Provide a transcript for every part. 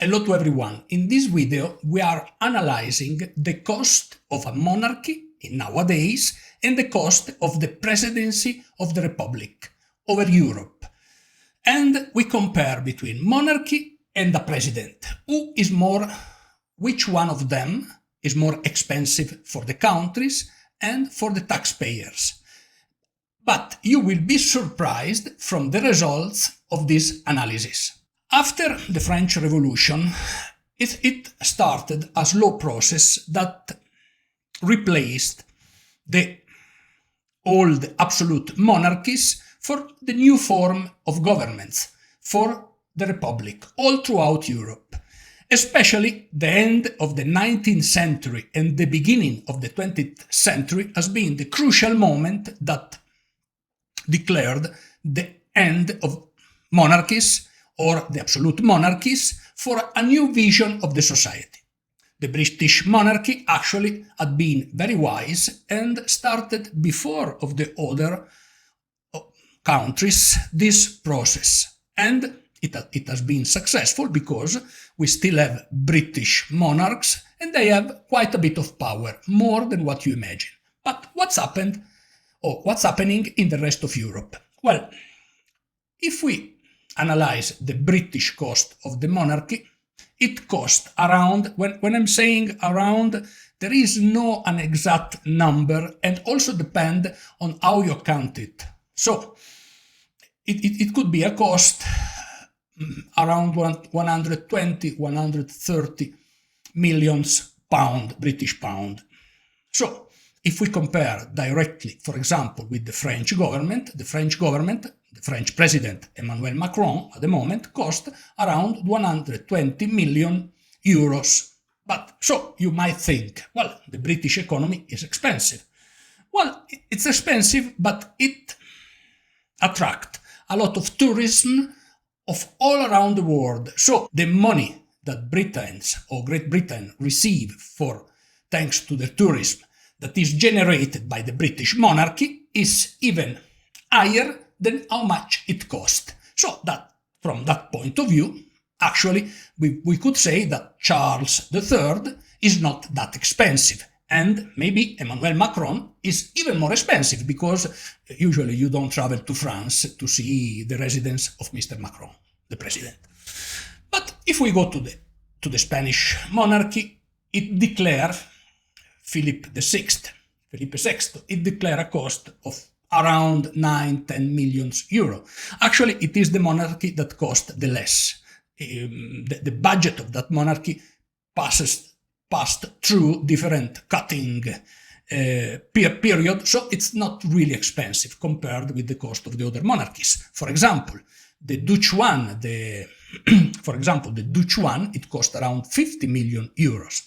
Hello to everyone. In this video, we are analyzing the cost of a monarchy in nowadays and the cost of the presidency of the Republic over Europe. And we compare between monarchy and the president. Which one of them is more expensive for the countries and for the taxpayers? But you will be surprised from the results of this analysis. After the French Revolution, it started a slow process that replaced the old absolute monarchies for the new form of governments, for the Republic, all throughout Europe. Especially the end of the 19th century and the beginning of the 20th century has been the crucial moment that declared the end of monarchies or the absolute monarchies for a new vision of the society. The British monarchy actually had been very wise and started before of the other countries this process. And it has been successful because we still have British monarchs and they have quite a bit of power, more than what you imagine. But what's happened or what's happening in the rest of Europe? Well, if we analyze the British cost of the monarchy, it cost around, when I'm saying around, there is no an exact number and also depend on how you count it. So it could be a cost around 120, 130 millions pound, British pound. So if we compare directly, for example, with the French government, the French president Emmanuel Macron at the moment cost around 120 million euros. But so you might think, well, the British economy is expensive. Well, it's expensive, but it attracts a lot of tourism of all around the world. So the money that Britons or Great Britain receive thanks to the tourism that is generated by the British monarchy is even higher than how much it cost. So that from that point of view, actually, we could say that Charles III is not that expensive. And maybe Emmanuel Macron is even more expensive because usually you don't travel to France to see the residence of Mr. Macron, the president. But if we go to the Spanish monarchy, it declared Philip VI, it declared a cost of around 9-10 million euro. Actually, it is the monarchy that cost the less. The budget of that monarchy passed through different cutting period, so it's not really expensive compared with the cost of the other monarchies. For example, the Dutch one, it cost around 50 million euros.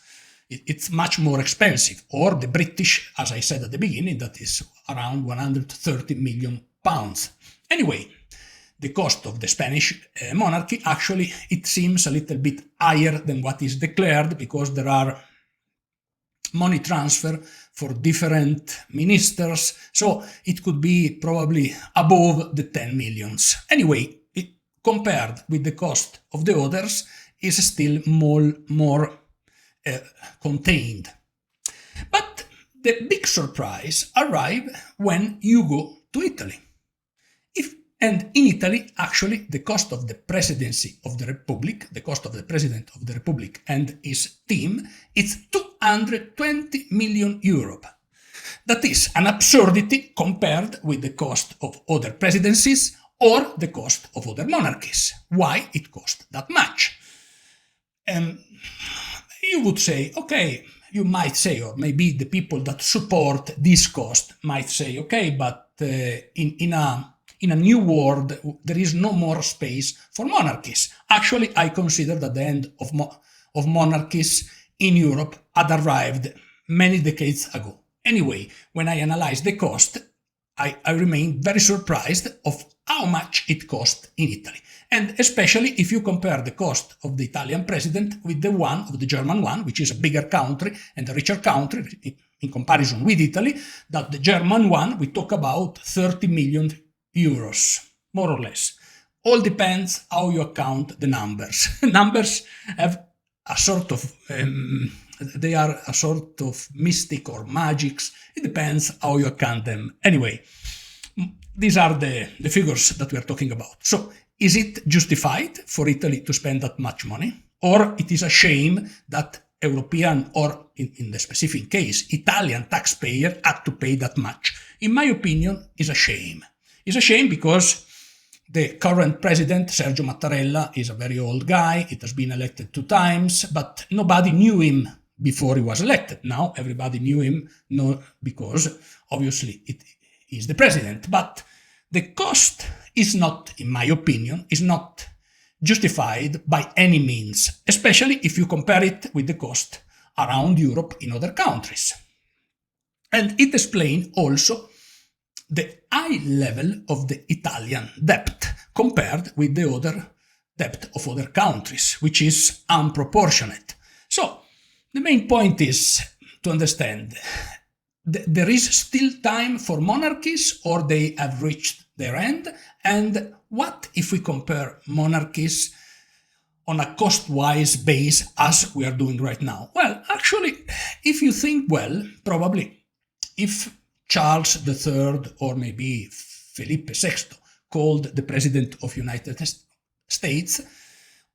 It's much more expensive. Or the British, as I said at the beginning, that is around 130 million pounds. Anyway, the cost of the Spanish monarchy, actually, it seems a little bit higher than what is declared because there are money transfer for different ministers. So it could be probably above the 10 millions. Anyway, compared with the cost of the others, is still more contained. But the big surprise arrives when you go to Italy. And in Italy, actually, the cost of the presidency of the Republic, the cost of the president of the Republic and his team, is 220 million euro. That is an absurdity compared with the cost of other presidencies or the cost of other monarchies. Why it cost that much? You would say, okay, you might say, or maybe the people that support this cost might say, okay, but in a new world, there is no more space for monarchies. Actually, I consider that the end of monarchies in Europe had arrived many decades ago. Anyway, when I analyze the cost, I remain very surprised of how much it cost in Italy. And especially if you compare the cost of the Italian president with the one of the German one, which is a bigger country and a richer country in comparison with Italy, that the German one, we talk about 30 million euros, more or less. all depends how you account the numbers. Numbers have a sort of, they are a sort of mystic or magics. It depends how you account them. Anyway, these are the figures that we are talking about. So is it justified for Italy to spend that much money? Or it is a shame that European, or in the specific case, Italian taxpayer had to pay that much? In my opinion, is a shame. It's a shame because the current president, Sergio Mattarella, is a very old guy. It has been elected 2 times, but nobody knew him before he was elected. Now everybody knew him because obviously it is the president. But the cost is not, in my opinion, is not justified by any means, especially if you compare it with the cost around Europe in other countries. And it explains also the high level of the Italian debt compared with the other debt of other countries, which is unproportionate. So the main point is to understand there is still time for monarchies, or they have reached their end. And what if we compare monarchies on a cost-wise base as we are doing right now? Well, actually, if you think well, probably if Charles III or maybe Felipe VI called the President of United States,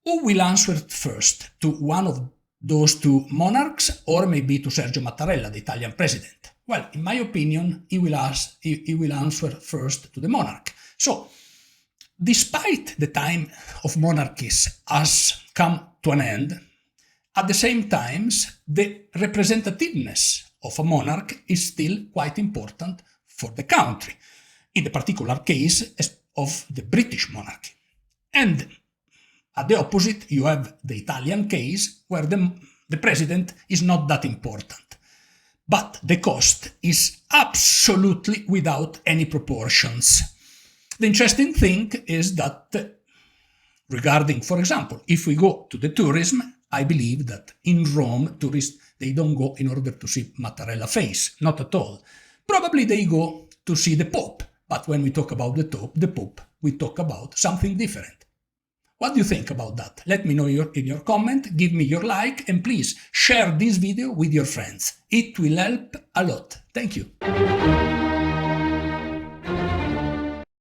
who will answer first? To one of those 2 monarchs, or maybe to Sergio Mattarella, the Italian president? Well, in my opinion, he will answer first to the monarch. So, despite the time of monarchies has come to an end, at the same time, the representativeness of a monarch is still quite important for the country, in the particular case of the British monarchy. And at the opposite, you have the Italian case, where the president is not that important. But the cost is absolutely without any proportions. The interesting thing is that regarding, for example, if we go to the tourism, I believe that in Rome, tourists, they don't go in order to see Mattarella face, not at all. Probably they go to see the Pope, but when we talk about the Pope, we talk about something different. What do you think about that? Let me know in your comment, give me your like, and please share this video with your friends. It will help a lot. Thank you.